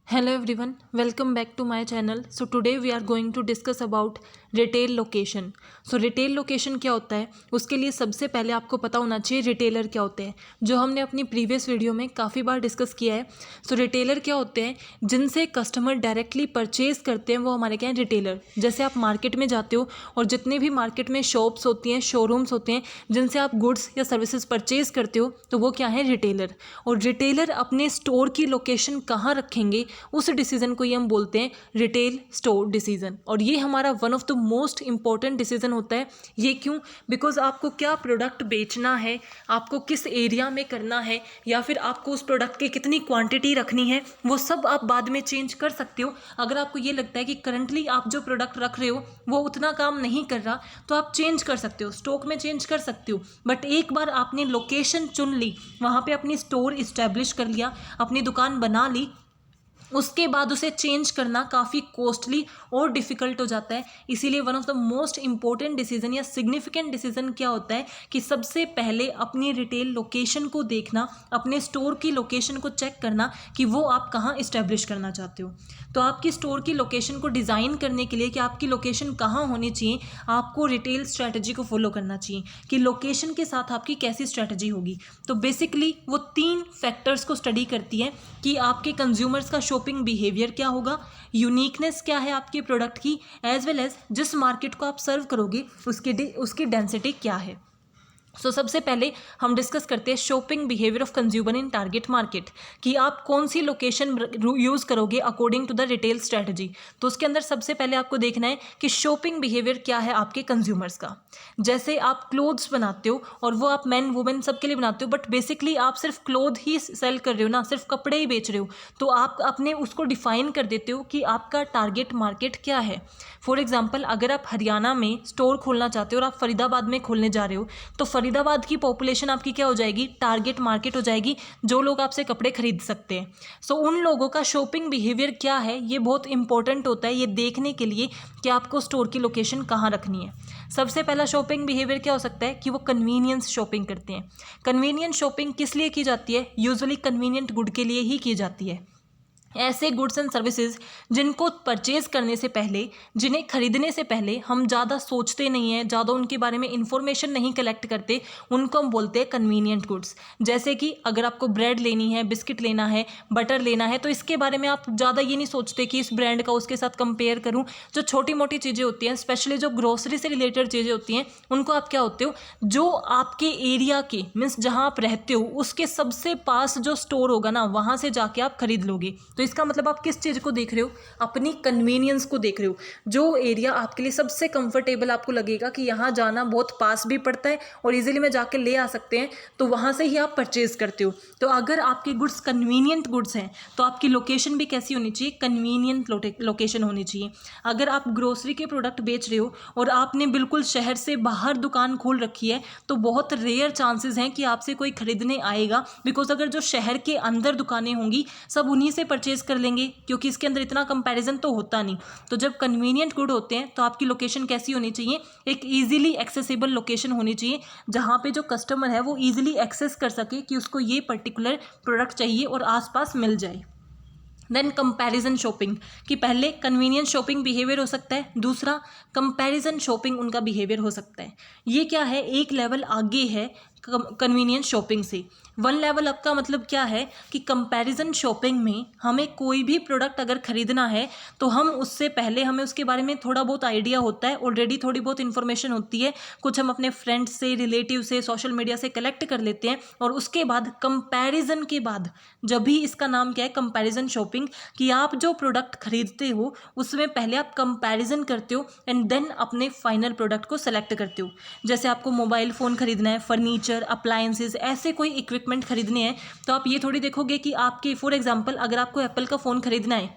Hello everyone, welcome back to my channel. So today we are going to discuss about retail location. So retail location क्या होता है, उसके लिए सबसे पहले आपको पता होना चाहिए रिटेलर क्या होते हैं, जो हमने अपनी प्रीवियस वीडियो में काफ़ी बार डिस्कस किया है. सो रिटेलर क्या होते हैं, जिनसे कस्टमर डायरेक्टली परचेज़ करते हैं, वो हमारे क्या हैं रिटेलर. जैसे आप मार्केट में जाते हो और जितने भी मार्केट में शॉप्स होती हैं, शोरूम्स होते हैं, जिनसे आप गुड्स या सर्विसेज परचेज़ करते हो, तो वो क्या है रिटेलर. और रिटेलर अपने स्टोर की लोकेशन कहाँ रखेंगे, उस डिसीजन को ही हम बोलते हैं रिटेल स्टोर डिसीजन. और ये हमारा one of the most important decision होता है. ये क्यों? बिकॉज आपको क्या प्रोडक्ट बेचना है, आपको किस एरिया में करना है, या फिर आपको उस प्रोडक्ट की कितनी क्वांटिटी रखनी है, वो सब आप बाद में चेंज कर सकते हो. अगर आपको ये लगता है कि करंटली आप जो प्रोडक्ट रख रहे हो वो उतना काम नहीं कर रहा, तो आप चेंज कर सकते हो, स्टॉक में चेंज कर सकते हो. बट एक बार आपने लोकेशन चुन ली, वहाँ पे अपनी स्टोर इस्टेब्लिश कर लिया, अपनी दुकान बना ली, उसके बाद उसे चेंज करना काफ़ी कॉस्टली और डिफ़िकल्ट हो जाता है. इसीलिए one of the most important decision या सिग्निफिकेंट डिसीजन क्या होता है कि सबसे पहले अपनी रिटेल लोकेशन को देखना, अपने स्टोर की लोकेशन को चेक करना कि वो आप कहाँ इस्टेब्लिश करना चाहते हो. तो आपकी स्टोर की लोकेशन को डिज़ाइन करने के लिए कि आपकी लोकेशन कहाँ होनी चाहिए, आपको रिटेल स्ट्रैटेजी को फॉलो करना चाहिए कि लोकेशन के साथ आपकी कैसी स्ट्रैटेजी होगी. तो बेसिकली वो 3 फैक्टर्स को स्टडी करती है कि आपके कंज्यूमर्स का शॉपिंग बिहेवियर क्या होगा, यूनिकनेस क्या है आपके प्रोडक्ट की, एज वेल एज जिस मार्केट को आप सर्व करोगे उसकी डेंसिटी क्या है. सो सबसे पहले हम डिस्कस करते हैं shopping behaviour of consumer in target market, कि आप कौन सी लोकेशन यूज़ करोगे according to the retail strategy. तो उसके अंदर सबसे पहले आपको देखना है कि शॉपिंग बिहेवियर क्या है आपके कंज्यूमर्स का. जैसे आप क्लोथ्स बनाते हो और वो आप मैन वुमेन सबके लिए बनाते हो, बट बेसिकली आप सिर्फ क्लोथ ही सेल कर रहे हो ना, सिर्फ कपड़े ही बेच रहे हो, तो आप अपने उसको डिफाइन कर देते हो कि आपका टारगेट मार्केट क्या है. फॉर एग्जाम्पल, अगर आप हरियाणा में स्टोर खोलना चाहते हो और आप फरीदाबाद में खोलने जा रहे हो, तो फरीदाबाद की पॉपुलेशन आपकी क्या हो जाएगी, टारगेट मार्केट हो जाएगी, जो लोग आपसे कपड़े खरीद सकते हैं. सो उन लोगों का शॉपिंग बिहेवियर क्या है, ये बहुत इंपॉर्टेंट होता है ये देखने के लिए कि आपको स्टोर की लोकेशन कहाँ रखनी है. सबसे पहला शॉपिंग बिहेवियर क्या हो सकता है कि वो कन्वीनियंस शॉपिंग करते हैं. कन्वीनियंस शॉपिंग किस लिए की जाती है? यूजुअली कन्वीनियंट गुड के लिए ही की जाती है. ऐसे गुड्स एंड सर्विसेज जिनको परचेज करने से पहले, जिन्हें खरीदने से पहले हम ज़्यादा सोचते नहीं हैं, ज़्यादा उनके बारे में इंफॉर्मेशन नहीं कलेक्ट करते, उनको हम बोलते हैं कन्वीनियंट गुड्स. जैसे कि अगर आपको ब्रेड लेनी है, बिस्किट लेना है, बटर लेना है, तो इसके बारे में आप ज़्यादा ये नहीं सोचते कि इस ब्रांड का उसके साथ कंपेयर करूँ. जो छोटी मोटी चीज़ें होती हैं, स्पेशली जो ग्रोसरी से रिलेटेड चीज़ें होती हैं, उनको आप क्या होते हो, जो आपके एरिया के मीन्स जहाँ आप रहते हो उसके सबसे पास जो स्टोर होगा ना, वहाँ से जाके आप खरीद लोगे. तो इसका मतलब आप किस चीज़ को देख रहे हो, अपनी कन्वीनियंस को देख रहे हो. जो एरिया आपके लिए सबसे कंफर्टेबल आपको लगेगा कि यहाँ जाना बहुत पास भी पड़ता है और इजीली में जाके ले आ सकते हैं, तो वहाँ से ही आप परचेज करते हो. तो अगर आपके गुड्स कन्वीनियंट गुड्स हैं, तो आपकी लोकेशन भी कैसी होनी चाहिए, कन्वीनियंट लोकेशन होनी चाहिए. अगर आप ग्रोसरी के प्रोडक्ट बेच रहे हो और आपने बिल्कुल शहर से बाहर दुकान खोल रखी है, तो बहुत रेयर चांसेस हैं कि आपसे कोई खरीदने आएगा. बिकॉज अगर जो शहर के अंदर दुकानें होंगी, सब उन्हीं से परचेज कर लेंगे, क्योंकि इसके अंदर इतना कंपैरिजन तो होता नहीं. तो जब कन्वीनियंट गुड होते हैं, तो आपकी लोकेशन कैसी होनी चाहिए, एक इजीली एक्सेसिबल लोकेशन होनी चाहिए, जहाँ पे जो कस्टमर है वो इजीली एक्सेस कर सके कि उसको ये पर्टिकुलर प्रोडक्ट चाहिए और आसपास मिल जाए. देन कंपैरिजन शॉपिंग, कि पहले कन्वीनियंस शॉपिंग बिहेवियर हो सकता है, दूसरा कंपैरिजन शॉपिंग उनका बिहेवियर हो सकता है. ये क्या है, एक लेवल आगे है कन्वीनियंस शॉपिंग से. वन लेवल अप का मतलब क्या है कि कंपैरिजन शॉपिंग में हमें कोई भी प्रोडक्ट अगर खरीदना है, तो हम उससे पहले हमें उसके बारे में थोड़ा बहुत आइडिया होता है, ऑलरेडी थोड़ी बहुत इन्फॉर्मेशन होती है, कुछ हम अपने फ्रेंड्स से, रिलेटिव से, सोशल मीडिया से कलेक्ट कर लेते हैं, और उसके बाद कंपैरिजन के बाद, जब भी इसका नाम क्या है, कंपैरिजन शॉपिंग, कि आप जो प्रोडक्ट खरीदते हो उसमें पहले आप कंपैरिजन करते हो एंड देन अपने फाइनल प्रोडक्ट को सेलेक्ट करते हो. जैसे आपको मोबाइल फ़ोन खरीदना है, फर्नीचर, अप्लायंसेज, ऐसे कोई इक्विपमेंट खरीदने हैं, तो आप ये थोड़ी देखोगे कि आपके, फॉर एग्जांपल अगर आपको एप्पल का फ़ोन खरीदना है,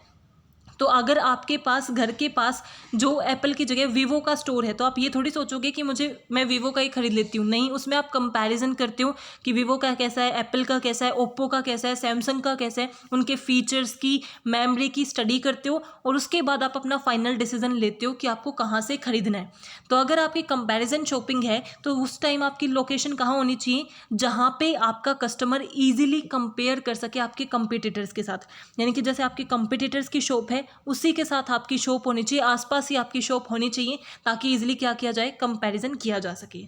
तो अगर आपके पास घर के पास जो एप्पल की जगह वीवो का स्टोर है तो आप ये थोड़ी सोचोगे कि मैं वीवो का ही खरीद लेती हूँ। नहीं, उसमें आप कंपैरिजन करते हो कि वीवो का कैसा है, एप्पल का कैसा है, ओप्पो का कैसा है, सैमसंग का कैसा है, उनके फीचर्स की, मेमोरी की स्टडी करते हो और उसके बाद आप अपना फाइनल डिसीजन लेते हो कि आपको कहाँ से खरीदना है। तो अगर आपकी कंपैरिजन शॉपिंग है तो उस टाइम आपकी लोकेशन कहाँ होनी चाहिए, जहाँ पे आपका कस्टमर ईजिली कंपेयर कर सके आपके कंपटीटर्स के साथ। यानी कि जैसे आपके कंपटीटर्स की शॉप है उसी के साथ आपकी शॉप होनी चाहिए, आसपास ही आपकी शॉप होनी चाहिए, ताकि ईजिली क्या किया जाए, कंपैरिजन किया जा सके।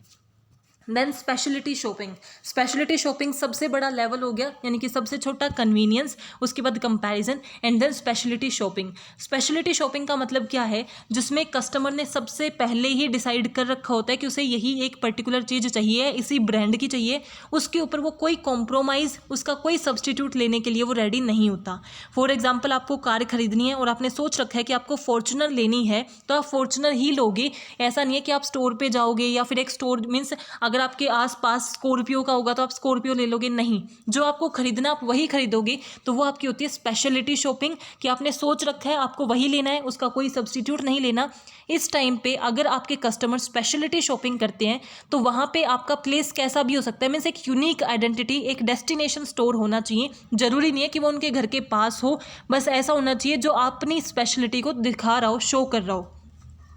Then speciality shopping. Speciality shopping सबसे बड़ा लेवल हो गया, यानी कि सबसे छोटा कन्वीनियंस, उसके बाद comparison and then speciality shopping. Speciality shopping का मतलब क्या है, जिसमें कस्टमर ने सबसे पहले ही डिसाइड कर रखा होता है कि उसे यही एक पर्टिकुलर चीज़ चाहिए, इसी ब्रांड की चाहिए, उसके ऊपर वो कोई कॉम्प्रोमाइज़, उसका कोई सब्सटीट्यूट लेने के लिए वो रेडी नहीं होता। फॉर एग्जाम्पल, आपको कार खरीदनी है और आपने सोच रखा है कि आपको फॉर्च्यूनर लेनी है तो आप फॉर्च्यूनर ही लोगे। ऐसा नहीं है कि आप स्टोर पर जाओगे या फिर एक स्टोर मीन्स अगर आपके आसपास स्कॉर्पियो का होगा तो आप स्कॉर्पियो ले लोगे, नहीं, जो आपको खरीदना आप वही खरीदोगे। तो वो आपकी होती है स्पेशलिटी शॉपिंग, कि आपने सोच रखा है आपको वही लेना है, उसका कोई सब्स्टिट्यूट नहीं लेना। इस टाइम पे अगर आपके कस्टमर स्पेशलिटी शॉपिंग करते हैं तो वहाँ पे आपका प्लेस कैसा भी हो सकता है, मीन्स एक यूनिक आइडेंटिटी, एक डेस्टिनेशन स्टोर होना चाहिए। जरूरी नहीं है कि वो उनके घर के पास हो, बस ऐसा होना चाहिए जो अपनी स्पेशलिटी को दिखा रहा हो, शो कर रहा हो।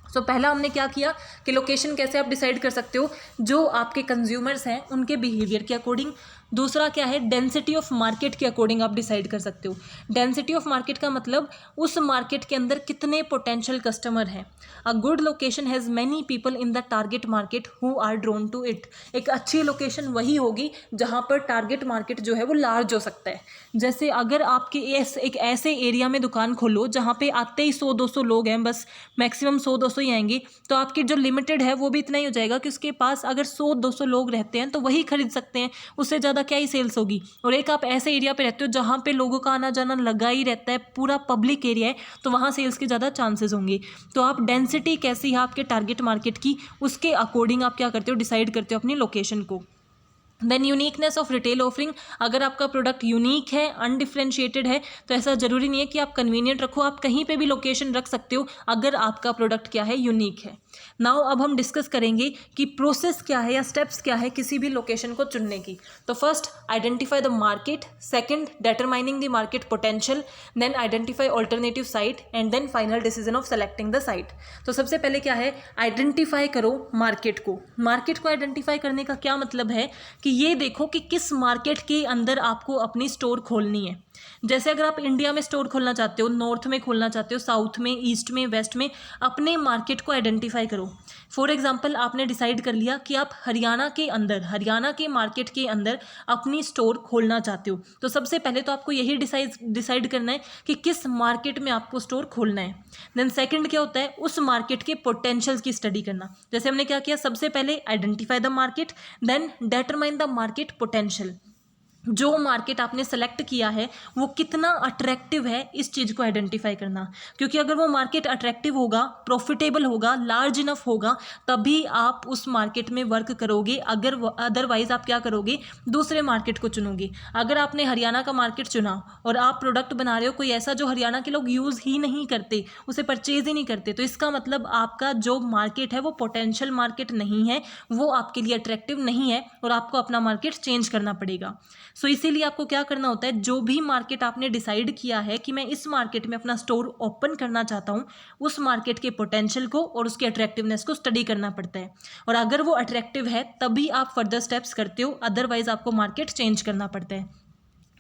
तो पहला हमने क्या किया कि लोकेशन कैसे आप डिसाइड कर सकते हो, जो आपके कंज्यूमर्स हैं उनके बिहेवियर के अकॉर्डिंग। दूसरा क्या है, डेंसिटी ऑफ मार्केट के अकॉर्डिंग आप डिसाइड कर सकते हो। डेंसिटी ऑफ मार्केट का मतलब उस मार्केट के अंदर कितने पोटेंशियल कस्टमर हैं। A good location has many people in the target market who are drawn to it. एक अच्छी लोकेशन वही होगी जहाँ पर टारगेट मार्केट जो है वो लार्ज हो सकता है। जैसे अगर आपके एक ऐसे एरिया में दुकान खोलो जहाँ पे आते ही 100-200 लोग हैं, बस मैक्सिमम 100-200 ही आएंगे, तो आपकी जो लिमिटेड है वो भी इतना ही हो जाएगा कि उसके पास अगर 100-200 लोग रहते हैं तो वही खरीद सकते हैं, उससे ज़्यादा क्या ही सेल्स होगी। और एक आप ऐसे एरिया पे रहते हो जहाँ पे लोगों का आना जाना लगा ही रहता है, पूरा पब्लिक एरिया है, तो वहाँ सेल्स के ज़्यादा चांसेस होंगे। तो आप डेंसिटी कैसी है आपके टारगेट मार्केट की, उसके अकॉर्डिंग आप क्या करते हो, डिसाइड करते हो अपनी लोकेशन को। Then uniqueness of retail offering. अगर आपका प्रोडक्ट यूनिक है, अनडिफ्रेंशिएटेड है, तो ऐसा ज़रूरी नहीं है कि आप कन्वीनियंट रखो, आप कहीं पे भी लोकेशन रख सकते हो अगर आपका प्रोडक्ट क्या है, यूनिक है। नाउ अब हम डिस्कस करेंगे कि प्रोसेस क्या है या स्टेप्स क्या है किसी भी लोकेशन को चुनने की। तो first, identify the market, second, determining the market potential, then identify alternative site and then final decision of selecting the site. तो सबसे पहले क्या है, आइडेंटिफाई करो मार्केट को। मार्केट को आइडेंटिफाई करने का क्या मतलब है कि ये देखो कि किस मार्केट के अंदर आपको अपनी स्टोर खोलनी है। जैसे अगर आप इंडिया में स्टोर खोलना चाहते हो, नॉर्थ में खोलना चाहते हो, साउथ में, ईस्ट में, वेस्ट में, अपने मार्केट को आइडेंटिफाई करो। फॉर एग्जांपल, आपने डिसाइड कर लिया कि आप हरियाणा के अंदर, हरियाणा के मार्केट के अंदर अपनी स्टोर खोलना चाहते हो, तो सबसे पहले तो आपको यही डिसाइड करना है कि किस मार्केट में आपको स्टोर खोलना है। देन सेकंड क्या होता है, उस मार्केट के पोटेंशियल्स की स्टडी करना। जैसे हमने क्या किया, सबसे पहले identify the market, then determine the market potential. जो मार्केट आपने सेलेक्ट किया है वो कितना अट्रैक्टिव है, इस चीज़ को आइडेंटिफाई करना। क्योंकि अगर वो मार्केट अट्रैक्टिव होगा, प्रॉफिटेबल होगा, लार्ज इनफ होगा, तभी आप उस मार्केट में वर्क करोगे। अगर अदरवाइज आप क्या करोगे, दूसरे मार्केट को चुनोगे। अगर आपने हरियाणा का मार्केट चुना और आप प्रोडक्ट बना रहे हो कोई ऐसा जो हरियाणा के लोग यूज़ ही नहीं करते, उसे परचेज ही नहीं करते, तो इसका मतलब आपका जो मार्केट है वो पोटेंशियल मार्केट नहीं है, वो आपके लिए अट्रैक्टिव नहीं है और आपको अपना मार्केट चेंज करना पड़ेगा। सो इसीलिए आपको क्या करना होता है, जो भी मार्केट आपने डिसाइड किया है कि मैं इस मार्केट में अपना स्टोर ओपन करना चाहता हूँ, उस मार्केट के पोटेंशियल को और उसके अट्रैक्टिवनेस को स्टडी करना पड़ता है। और अगर वो अट्रैक्टिव है तभी आप फर्दर स्टेप्स करते हो, अदरवाइज आपको मार्केट चेंज करना पड़ता है।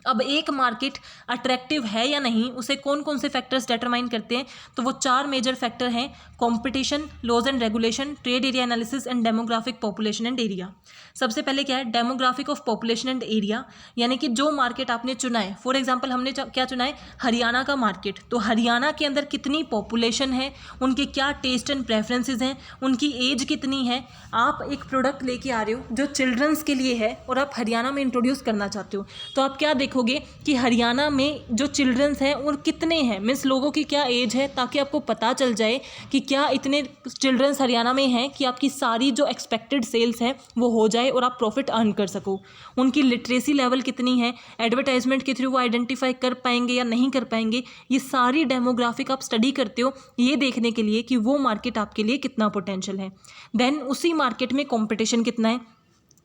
अब एक मार्केट अट्रैक्टिव है या नहीं, उसे कौन कौन से फैक्टर्स डिटरमाइन करते हैं, तो वो 4 मेजर फैक्टर हैं: competition, laws and regulation, trade area analysis and demographic population and area. सबसे पहले क्या है, demographic of population and area, यानी कि जो मार्केट आपने चुना है। फॉर एग्जांपल हमने क्या चुना है, हरियाणा का मार्केट, तो हरियाणा के अंदर कितनी पॉपुलेशन है, उनके क्या टेस्ट एंड प्रेफरेंसेज हैं, उनकी एज कितनी है। आप एक प्रोडक्ट लेके आ रहे हो जो चिल्ड्रंस के लिए है और आप हरियाणा में इंट्रोड्यूस करना चाहते हो, तो आप क्या देखो देखोगे कि हरियाणा में जो चिल्ड्रंस हैं और कितने हैं, मीन्स लोगों की क्या एज है, ताकि आपको पता चल जाए कि क्या इतने चिल्ड्रंस हरियाणा में हैं कि आपकी सारी जो एक्सपेक्टेड सेल्स है वो हो जाए और आप प्रॉफिट अर्न कर सको। उनकी लिटरेसी लेवल कितनी है, एडवर्टाइजमेंट के थ्रू वो आइडेंटिफाई कर पाएंगे या नहीं कर पाएंगे, ये सारी डेमोग्राफिक आप स्टडी करते हो ये देखने के लिए कि वो मार्केट आपके लिए कितना पोटेंशियल है। देन उसी मार्केट में कंपटीशन कितना है,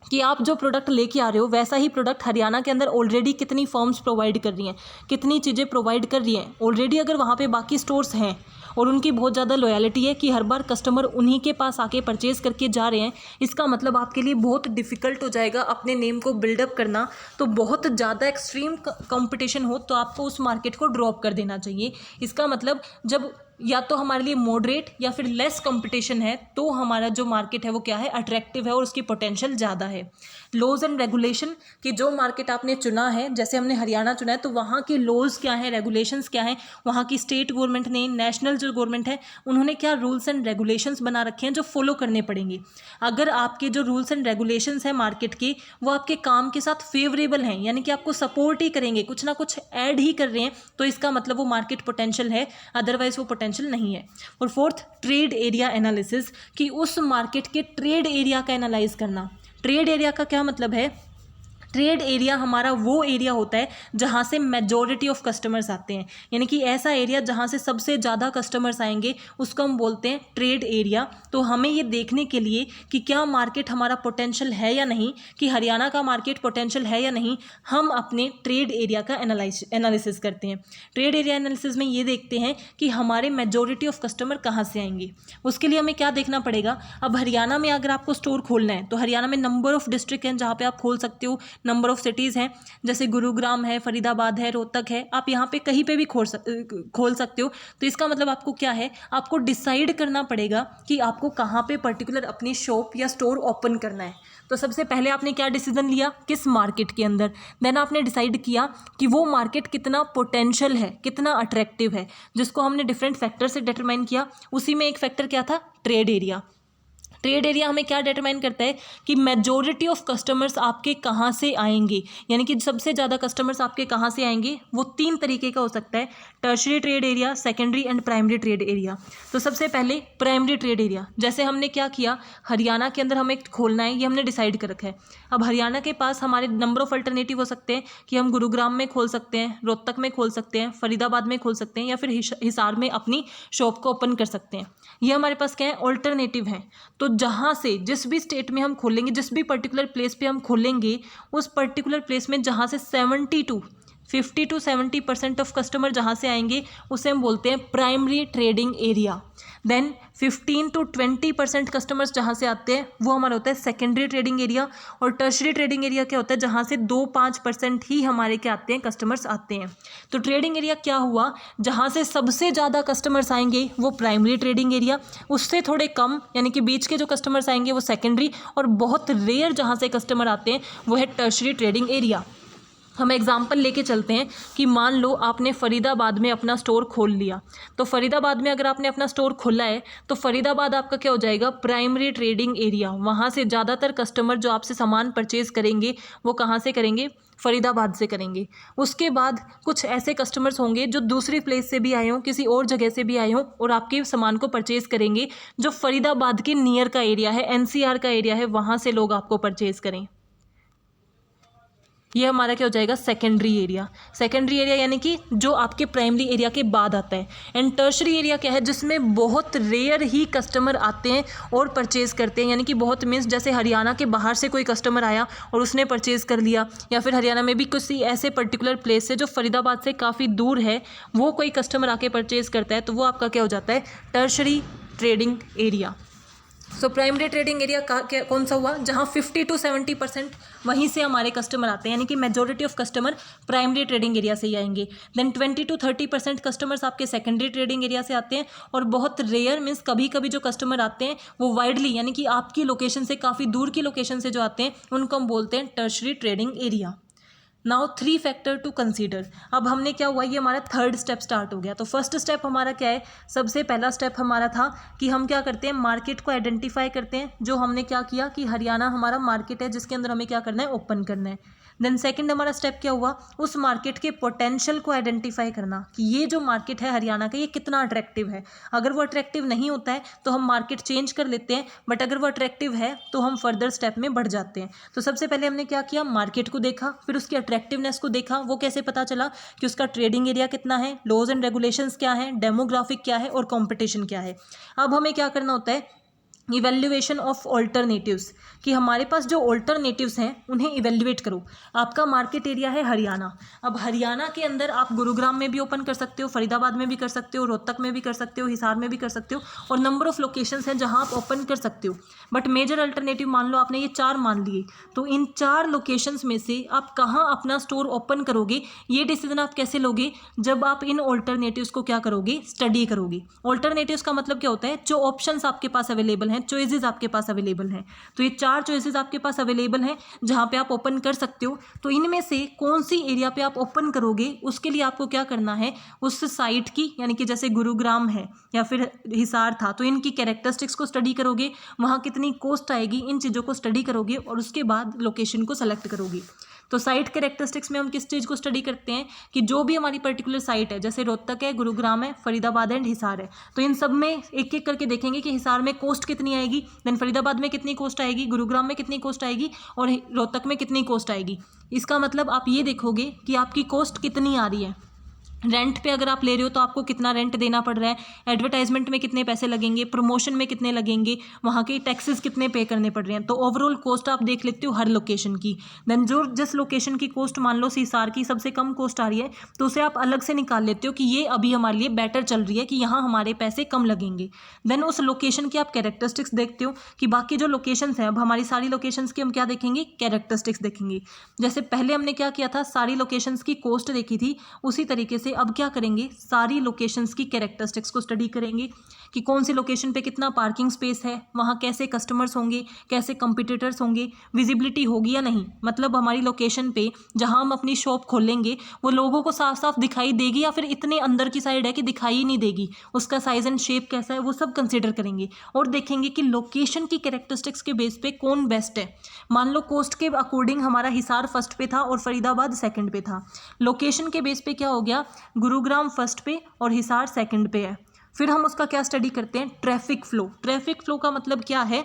कि आप जो प्रोडक्ट लेके आ रहे हो वैसा ही प्रोडक्ट हरियाणा के अंदर ऑलरेडी कितनी फर्म्स प्रोवाइड कर रही हैं, कितनी चीज़ें प्रोवाइड कर रही हैं ऑलरेडी। अगर वहाँ पे बाकी स्टोर्स हैं और उनकी बहुत ज़्यादा लॉयल्टी है कि हर बार कस्टमर उन्हीं के पास आके परचेज करके जा रहे हैं, इसका मतलब आपके लिए बहुत डिफ़िकल्ट हो जाएगा अपने नेम को बिल्डअप करना। तो बहुत ज़्यादा एक्सट्रीम कंपटीशन हो तो आपको उस मार्केट को ड्रॉप कर देना चाहिए। इसका मतलब जब या तो हमारे लिए मॉडरेट या फिर लेस कंपटीशन है तो हमारा जो मार्केट है वो क्या है, अट्रैक्टिव है और उसकी पोटेंशियल ज़्यादा है। लॉज एंड रेगुलेशन, कि जो मार्केट आपने चुना है, जैसे हमने हरियाणा चुना है तो वहाँ के लॉज क्या हैं, रेगुलेशंस क्या हैं, वहाँ की स्टेट गवर्नमेंट ने, नेशनल जो गवर्नमेंट है उन्होंने क्या रूल्स एंड रेगुलेशंस बना रखे हैं जो फॉलो करने पड़ेंगे। अगर आपके जो रूल्स एंड रेगुलेशंस हैं मार्केट के वो आपके काम के साथ फेवरेबल हैं, यानी कि आपको सपोर्ट ही करेंगे, कुछ ना कुछ ऐड ही कर रहे हैं, तो इसका मतलब वो मार्केट पोटेंशियल है, अदरवाइज वो पोटेंशियल नहीं है। और फोर्थ, ट्रेड एरिया एनालिसिस, कि उस मार्केट के ट्रेड एरिया का एनालाइज करना। ट्रेड एरिया का क्या मतलब है, ट्रेड एरिया हमारा वो एरिया होता है जहाँ से मेजॉरिटी ऑफ कस्टमर्स आते हैं, यानी कि ऐसा एरिया जहाँ से सबसे ज़्यादा कस्टमर्स आएंगे उसको हम बोलते हैं ट्रेड एरिया। तो हमें ये देखने के लिए कि क्या मार्केट हमारा पोटेंशियल है या नहीं, कि हरियाणा का मार्केट पोटेंशियल है या नहीं, हम अपने ट्रेड एरिया का एनालिसिस करते हैं। ट्रेड एरिया एनालिसिस में ये देखते हैं कि हमारे मेजॉरिटी ऑफ कस्टमर कहाँ से आएंगे। उसके लिए हमें क्या देखना पड़ेगा, अब हरियाणा में अगर आपको स्टोर खोलना है तो हरियाणा में नंबर ऑफ डिस्ट्रिक्ट हैं जहाँ पे आप खोल सकते हो, नंबर ऑफ सिटीज़ हैं, जैसे गुरुग्राम है, फरीदाबाद है, रोहतक है, आप यहाँ पे कहीं पे भी खोल सकते हो। तो इसका मतलब आपको क्या है, आपको डिसाइड करना पड़ेगा कि आपको कहाँ पे पर्टिकुलर अपनी शॉप या स्टोर ओपन करना है। तो सबसे पहले आपने क्या डिसीजन लिया, किस मार्केट के अंदर, देन आपने डिसाइड किया कि वो मार्केट कितना पोटेंशियल है, कितना अट्रैक्टिव है, जिसको हमने डिफरेंट फैक्टर से डिटरमाइन किया। उसी में एक फैक्टर क्या था, ट्रेड एरिया। ट्रेड एरिया हमें क्या डिटरमाइन करता है कि मेजॉरिटी ऑफ कस्टमर्स आपके कहाँ से आएंगे, यानी कि सबसे ज़्यादा कस्टमर्स आपके कहाँ से आएंगे। वो 3 तरीके का हो सकता है, tertiary trade area, secondary and primary trade area. तो सबसे पहले प्राइमरी ट्रेड एरिया, जैसे हमने क्या किया, हरियाणा के अंदर हमें खोलना है, ये हमने डिसाइड कर रखा है। अब हरियाणा के पास हमारे नंबर ऑफ अल्टरनेटिव हो सकते हैं कि हम गुरुग्राम में खोल सकते हैं, रोहतक में खोल सकते हैं, फरीदाबाद में खोल सकते हैं, या फिर हिसार में अपनी शॉप को ओपन कर सकते हैं। ये हमारे पास क्या है, ऑल्टरनेटिव है। तो जहाँ से जिस भी स्टेट में हम खोलेंगे, जिस भी पर्टिकुलर प्लेस पे हम खोलेंगे, उस पर्टिकुलर प्लेस में जहाँ से 50 to 70% ऑफ कस्टमर जहाँ से आएंगे उसे हम बोलते हैं primary trading area. Then 15 to 20% customers जहाँ से आते हैं वो हमारा होता है सेकेंडरी ट्रेडिंग एरिया। और टर्शरी ट्रेडिंग एरिया क्या होता है, जहाँ से 2-5% ही हमारे क्या आते हैं, कस्टमर्स आते हैं। तो ट्रेडिंग एरिया क्या हुआ, जहाँ से सबसे ज़्यादा कस्टमर्स आएंगे वो प्राइमरी ट्रेडिंग एरिया, उससे थोड़े कम यानी कि बीच के जो कस्टमर्स आएंगे वो सेकेंडरी, और बहुत रेयर जहाँ से कस्टमर आते हैं वो है टर्शरी ट्रेडिंग एरिया। हम एग्जाम्पल लेके चलते हैं कि मान लो आपने फ़रीदाबाद में अपना स्टोर खोल लिया। तो फ़रीदाबाद में अगर आपने अपना स्टोर खोला है तो फ़रीदाबाद आपका क्या हो जाएगा, प्राइमरी ट्रेडिंग एरिया। वहाँ से ज़्यादातर कस्टमर जो आपसे सामान परचेज़ करेंगे वो कहाँ से करेंगे, फ़रीदाबाद से करेंगे। उसके बाद कुछ ऐसे कस्टमर्स होंगे जो दूसरी प्लेस से भी आए हों, किसी और जगह से भी आए हों, और आपके सामान को परचेज़ करेंगे जो फ़रीदाबाद के नियर का एरिया है, NCR का एरिया है, वहाँ से लोग आपको परचेज़ करें। ये हमारा क्या हो जाएगा, सेकेंडरी एरिया। सेकेंडरी एरिया यानी कि जो आपके प्राइमरी एरिया के बाद आता है। एंड टर्शरी एरिया क्या है, जिसमें बहुत रेयर ही कस्टमर आते हैं और परचेज़ करते हैं, यानी कि बहुत मीन्स जैसे हरियाणा के बाहर से कोई कस्टमर आया और उसने परचेज़ कर लिया, या फिर हरियाणा में भी किसी ऐसे पर्टिकुलर प्लेस से जो फ़रीदाबाद से काफ़ी दूर है वो कोई कस्टमर आके परचेज़ करता है, तो वो आपका क्या हो जाता है, tertiary trading area. So primary trading area कौन सा हुआ, जहाँ 50 to 70% वहीं से हमारे कस्टमर आते हैं, यानी कि majority of customer primary trading area से ही आएंगे। देन 20 to 30% कस्टमर्स आपके सेकेंडरी ट्रेडिंग एरिया से आते हैं, और बहुत रेयर मीन्स कभी कभी जो कस्टमर आते हैं वो वाइडली यानी कि आपकी लोकेशन से काफ़ी दूर की लोकेशन से जो आते हैं उनको हम बोलते हैं tertiary trading area. Now 3 factor to consider. अब हमने क्या हुआ, ये हमारा 3rd स्टेप स्टार्ट हो गया। तो फर्स्ट स्टेप हमारा क्या है, सबसे पहला स्टेप हमारा था कि हम क्या करते हैं, मार्केट को आइडेंटिफाई करते हैं। जो हमने क्या किया कि हरियाणा हमारा मार्केट है जिसके अंदर हमें क्या करना है, ओपन करना है। देन सेकंड हमारा स्टेप क्या हुआ, उस मार्केट के पोटेंशियल को आइडेंटिफाई करना कि ये जो मार्केट है हरियाणा का ये कितना अट्रैक्टिव है। अगर वो अट्रैक्टिव नहीं होता है तो हम मार्केट चेंज कर लेते हैं, बट अगर वो अट्रैक्टिव है तो हम फर्दर स्टेप में बढ़ जाते हैं। तो सबसे पहले हमने क्या किया, मार्केट को देखा, फिर उसकी अट्रैक्टिवनेस को देखा। वो कैसे पता चला कि उसका ट्रेडिंग एरिया कितना है, लॉज एंड रेगुलेशंस क्या है, डेमोग्राफिक क्या है और कंपटीशन क्या है। अब हमें क्या करना होता है, इवेल्युएशन ऑफ ऑल्टरनेटिव्स, कि हमारे पास जो ऑल्टरनेटिव्स हैं उन्हें इवेल्युएट करो। आपका मार्केट एरिया है हरियाणा, अब हरियाणा के अंदर आप गुरुग्राम में भी ओपन कर सकते हो, फरीदाबाद में भी कर सकते हो, रोहतक में भी कर सकते हो, हिसार में भी कर सकते हो, और नंबर ऑफ लोकेशंस हैं जहां आप ओपन कर सकते हो। बट मेजर अल्टरनेटिव मान लो आपने ये 4 मान लिए, तो इन 4 लोकेशंस में से आप कहाँ अपना स्टोर ओपन करोगे, ये डिसीजन आप कैसे लोगे, जब आप इन ऑल्टरनेटिव्स को क्या करोगे, स्टडी करोगे। ऑल्टरनेटिव्स का मतलब क्या होता है, जो ऑप्शंस आपके पास अवेलेबल हैं, चॉइसेस आपके पास अवेलेबल हैं। तो ये 4 चॉइसेस आपके पास अवेलेबल हैं जहां पे आप ओपन कर सकते हो। तो इनमें से कौन सी एरिया पे आप ओपन करोगे, उसके लिए आपको क्या करना है, उस साइट की, यानी कि जैसे गुरुग्राम है या फिर हिसार था, तो इनकी कैरेक्टरिस्टिक्स को स्टडी करोगे, वहां कितनी कॉस्ट आएगी, इन चीज़ों को स्टडी करोगे और उसके बाद लोकेशन को सेलेक्ट करोगे। तो साइट कैरेक्टरिस्टिक्स में हम किस चीज़ को स्टडी करते हैं कि जो भी हमारी पर्टिकुलर साइट है, जैसे रोहतक है, गुरुग्राम है, फरीदाबाद एंड हिसार है, तो इन सब में एक एक करके देखेंगे कि हिसार में कॉस्ट कितनी आएगी, देन फरीदाबाद में कितनी कॉस्ट आएगी, गुरुग्राम में कितनी कॉस्ट आएगी और रोहतक में कितनी कॉस्ट आएगी। इसका मतलब आप ये देखोगे कि आपकी कॉस्ट कितनी आ रही है। रेंट पे अगर आप ले रहे हो तो आपको कितना रेंट देना पड़ रहा है, एडवर्टाइजमेंट में कितने पैसे लगेंगे, प्रमोशन में कितने लगेंगे, वहाँ के टैक्सेस कितने पे करने पड़ रहे हैं। तो ओवरऑल कॉस्ट आप देख लेते हो हर लोकेशन की। देन जो जिस लोकेशन की कॉस्ट, मान लो हिसार की सबसे कम कॉस्ट आ रही है, तो उसे आप अलग से निकाल लेते हो कि ये अभी हमारे लिए बेटर चल रही है, कि यहाँ हमारे पैसे कम लगेंगे। देन उस लोकेशन की आप कैरेक्टरिस्टिक्स देखते हो कि बाकी जो लोकेशंस हैं, अब हमारी सारी लोकेशंस की हम क्या देखेंगे, कैरेक्टरिस्टिक्स देखेंगे। जैसे पहले हमने क्या किया था, सारी लोकेशंस की कॉस्ट देखी थी, उसी तरीके से अब क्या करेंगे, सारी लोकेशंस की कैरेक्टरिस्टिक्स को स्टडी करेंगे कि कौन सी लोकेशन पे कितना पार्किंग स्पेस है, वहाँ कैसे कस्टमर्स होंगे, कैसे कंपटीटर्स होंगे, विजिबिलिटी होगी या नहीं, मतलब हमारी लोकेशन पे जहाँ हम अपनी शॉप खोलेंगे वो लोगों को साफ साफ दिखाई देगी या फिर इतने अंदर की साइड है कि दिखाई ही नहीं देगी, उसका साइज एंड शेप कैसा है, वो सब कंसिडर करेंगे। और देखेंगे कि लोकेशन की कैरेक्टरिस्टिक्स के बेस पे कौन बेस्ट है। मान लो कॉस्ट के अकॉर्डिंग हमारा हिसार फर्स्ट पे था और फरीदाबाद सेकंड पे था, लोकेशन के बेस पे क्या हो गया, गुरुग्राम फर्स्ट पे और हिसार सेकंड पे है। फिर हम उसका क्या स्टडी करते हैं, ट्रैफिक फ्लो। ट्रैफिक फ्लो का मतलब क्या है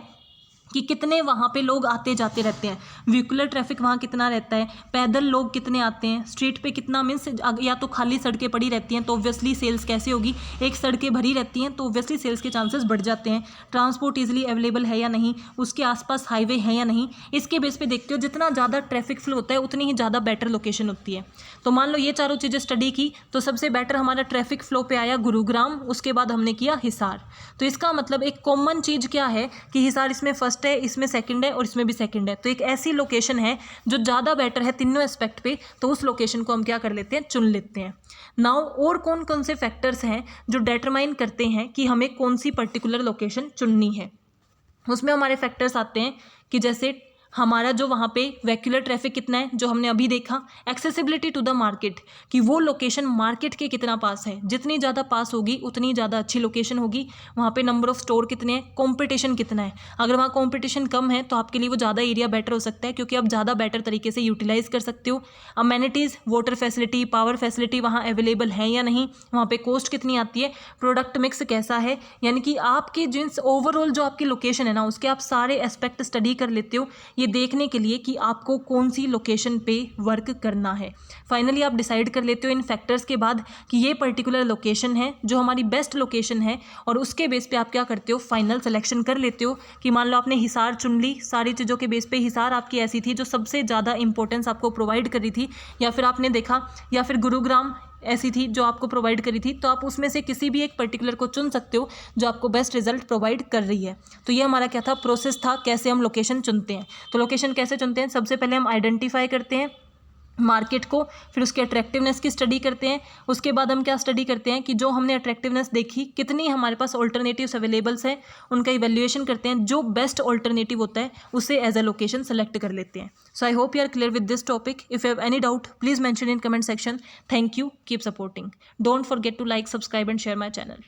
कि कितने वहाँ पे लोग आते जाते रहते हैं, व्हीकुलर ट्रैफिक वहाँ कितना रहता है, पैदल लोग कितने आते हैं, स्ट्रीट पे कितना, मीन्स या तो खाली सड़कें पड़ी रहती हैं तो ऑब्वियसली सेल्स कैसे होगी, एक सड़कें भरी रहती हैं तो ऑब्वियसली सेल्स के चांसेस बढ़ जाते हैं, ट्रांसपोर्ट ईजिली अवेलेबल है या नहीं, उसके आसपास हाईवे है या नहीं, इसके बेस पे देखते हो जितना ज़्यादा ट्रैफिक फ्लो होता है उतनी ही ज़्यादा बेटर लोकेशन होती है। तो मान लो ये चारों चीज़ें स्टडी की तो सबसे बेटर हमारा ट्रैफिक फ्लो पे आया गुरुग्राम, उसके बाद हमने किया हिसार। तो इसका मतलब एक कॉमन चीज़ क्या है कि हिसार इसमें फर्स्ट है, इसमें सेकंड है और इसमें भी सेकंड है, तो एक ऐसी लोकेशन है जो ज़्यादा बेटर है तीनों एस्पेक्ट पे, तो उस लोकेशन को हम क्या कर लेते हैं, चुन लेते हैं। नाउ और कौन कौन से फैक्टर्स हैं जो डिटरमाइन करते हैं कि हमें कौन सी पर्टिकुलर लोकेशन चुननी है। उसमें हमारे फैक्टर्स आते हैं कि जैसे हमारा जो वहाँ पे वेहिकुलर ट्रैफिक कितना है, जो हमने अभी देखा, एक्सेसिबिलिटी टू द मार्केट, कि वो लोकेशन मार्केट के कितना पास है, जितनी ज़्यादा पास होगी उतनी ज़्यादा अच्छी लोकेशन होगी। वहाँ पे नंबर ऑफ स्टोर कितने हैं, कंपटीशन कितना है, अगर वहाँ कंपटीशन कम है तो आपके लिए वो ज़्यादा एरिया बेटर हो सकता है क्योंकि आप ज़्यादा बेटर तरीके से यूटिलाइज़ कर सकते हो। Amenities, water facility, power facility वहाँ अवेलेबल है या नहीं, वहाँ पर कॉस्ट कितनी आती है, प्रोडक्ट मिक्स कैसा है, यानी कि आपकी जिस ओवरऑल जो आपकी लोकेशन है ना उसके आप सारे एस्पेक्ट स्टडी कर लेते हो, ये देखने के लिए कि आपको कौन सी लोकेशन पे वर्क करना है। फाइनली आप डिसाइड कर लेते हो इन फैक्टर्स के बाद कि ये पर्टिकुलर लोकेशन है जो हमारी बेस्ट लोकेशन है, और उसके बेस पे आप क्या करते हो, फाइनल सिलेक्शन कर लेते हो कि मान लो आपने हिसार चुन ली, सारी चीज़ों के बेस पे हिसार आपकी ऐसी थी जो सबसे ज़्यादा इंपॉर्टेंस आपको प्रोवाइड कर रही थी, या फिर आपने देखा या फिर गुरुग्राम ऐसी थी जो आपको प्रोवाइड करी थी, तो आप उसमें से किसी भी एक पर्टिकुलर को चुन सकते हो जो आपको बेस्ट रिजल्ट प्रोवाइड कर रही है। तो ये हमारा क्या था, प्रोसेस था कैसे हम लोकेशन चुनते हैं। तो लोकेशन कैसे चुनते हैं, सबसे पहले हम आइडेंटिफाई करते हैं मार्केट को, फिर उसके अट्रैक्टिवनेस की स्टडी करते हैं, उसके बाद हम क्या स्टडी करते हैं कि जो हमने अट्रैक्टिवनेस देखी कितनी हमारे पास ऑल्टरनेटिव्स अवेलेबल्स हैं, उनका इवैल्यूएशन करते हैं, जो बेस्ट ऑल्टरनेटिव होता है उसे एज अ लोकेशन सेलेक्ट कर लेते हैं। So I hope you are clear with this topic. If you have any doubt please mention in comment section. Thank you, keep supporting, don't forget to like, subscribe and share my channel.